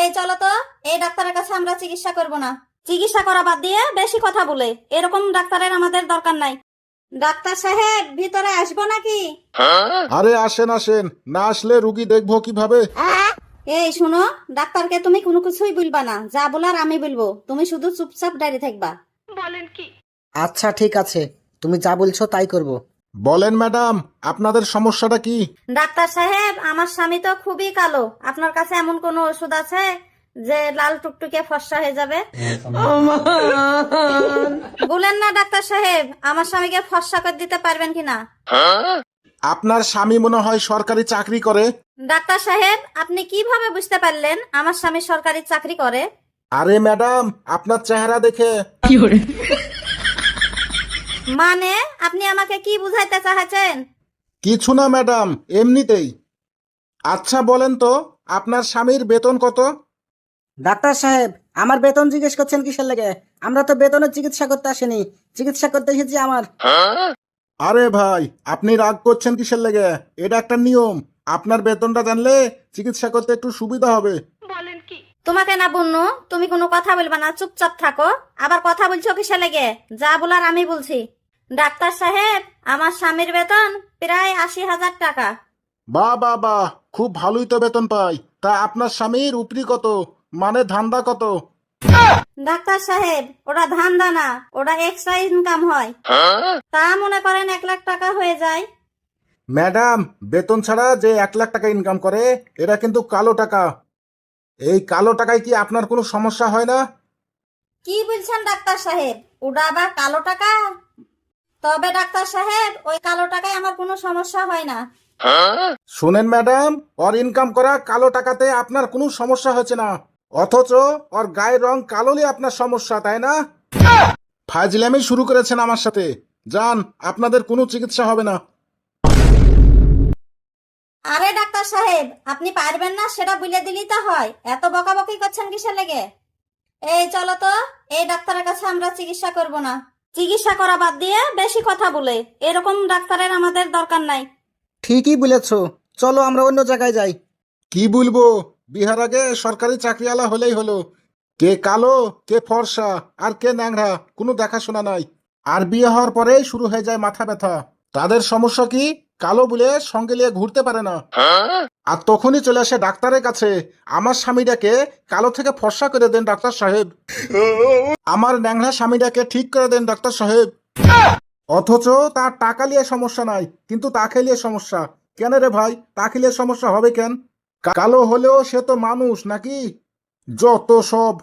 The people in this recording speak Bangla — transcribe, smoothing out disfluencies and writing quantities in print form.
এই চলো তো, এই ডাক্তারের কাছে আমরা চিকিৎসা করব না। চিকিৎসা করা বাদ দিয়ে বেশি কথা বলে এরকম ডাক্তারের আমাদের দরকার নাই। ডাক্তার সাহেব, ভিতরে আসবো নাকি? আরে আসেন আসেন, না আসলে রুগী দেখবো কিভাবে? এই শুনো, ডাক্তারকে তুমি কোনো কিছুই বলবা না, যা বলার আমি বলবো, তুমি শুধু চুপচাপ দাঁড়িয়ে থাকবা। আচ্ছা ঠিক আছে, তুমি যা বলছো তাই করব। বলেন ম্যাডাম, আপনাদের সমস্যাটা কি? ডাক্তার সাহেব, আমার স্বামী তো খুবই কালো, আপনার কাছে এমন কোনো ওষুধ আছে যে লাল টুকটুকে ফর্সা হয়ে যাবে? বলেন না ডাক্তার সাহেব, আমার স্বামীকে ফর্সা করে দিতে পারবেন কিনা? আপনার স্বামী মনে হয় সরকারি চাকরি করে। ডাক্তার সাহেব, আপনি কিভাবে বুঝতে পারলেন আমার স্বামী সরকারি চাকরি করে? আরে ম্যাডাম, আপনার চেহারা দেখে। মানে আপনি আমাকে কি বুঝাইতে চাচ্ছেন? কিছু না ম্যাডাম, এমনিতেই। আচ্ছা বলেন তো, আপনার স্বামীর বেতন কত? ডাক্তার সাহেব, আমার বেতন জিজ্ঞেস করছেন কিসের লেগে? আমরা তো বেতনের চিকিৎসা করতে আসিনি, চিকিৎসা করতে এসেছি আমার। আরে ভাই, আপনি রাগ করছেন কিসের লেগে? এটা একটা নিয়ম। আপনার বেতনটা জানলে চিকিৎসা করতে একটু সুবিধা হবে। তোমাকে না বন্যু, তুমি কোনো কথা বলবা না, চুপচাপ থাকো। আবার কথা বলছো কিসে লেগে? যা বলার আমি বলছি। ডাক্তার সাহেব, আমার স্বামীর বেতন প্রায় 80,000 টাকা। বাহ বাহ বাহ, খুব ভালোই তো বেতন পাই। তা আপনার স্বামীর উপরি কত, মানে ধান্দা কত? ডাক্তার সাহেব, ওটা ধান্দা না, ওটা এক্সট্রা ইনকাম হয়। তা মনে করেন 1 লাখ টাকা হয়ে যায়। ম্যাডাম, বেতন ছাড়া যে 1 লাখ টাকা ইনকাম করে, এটা কিন্তু কালো টাকা। এই কালো টাকায় কি আপনার কোনো সমস্যা হয় না? কি বলছেন ডাক্তার সাহেব? ওটা আবার কালো টাকা? তবে ডাক্তার সাহেব, ওই কালো টাকায় আমার কোনো সমস্যা হয় না। শুনেন ম্যাডাম, ওর ইনকাম করা কালো টাকাতে আপনার কোনো সমস্যা হচ্ছে না, অথচ ওর গায়ের রং কালোলে আপনার সমস্যা, তাই না? ফাজলামি শুরু করেছেন আমার সাথে। যান, আপনাদের কোনো চিকিৎসা হবে না। আরে ডাক্তার সাহেব, আপনি পারবেন না সেটা বলে দিলেই তো হয়, এত বকাবকি করছেন কিসের লেগে? এই চলো তো, এই ডাক্তারের কাছে আমরা চিকিৎসা করব না। চিকিৎসা করা বাদ দিয়ে বেশি কথা বলে এরকম ডাক্তারের আমাদের দরকার নাই। ঠিকই বলেছো, চলো আমরা অন্য জায়গায় যাই। কি বলবো, বিহার আগে সরকারি চাকরিওয়ালা হলেই হলো। কে কালো, কে ফর্সা, আর কে ন্যাংরা, কোনো দেখাশোনা নাই। আর বিয়ে হওয়ার পরেই শুরু হয়ে যায় মাথা ব্যথা। তাদের সমস্যা কি? কালো বলে সঙ্গে নিয়ে ঘুরতে পারে না। আর তখনই চলে আসে ডাক্তারের কাছে, আমার স্বামীটাকে কালো থেকে ফর্সা করে দেন ডাক্তার সাহেব, আমার ন্যাংরা স্বামীটাকে ঠিক করে দেন ডাক্তার সাহেব। অথচ তার টাকা নিয়ে সমস্যা নাই, কিন্তু তা খেলিয়ে সমস্যা। কেন রে ভাই, তা খেলিয়ে সমস্যা হবে কেন? কালো হলেও সে তো মানুষ নাকি? যত সব।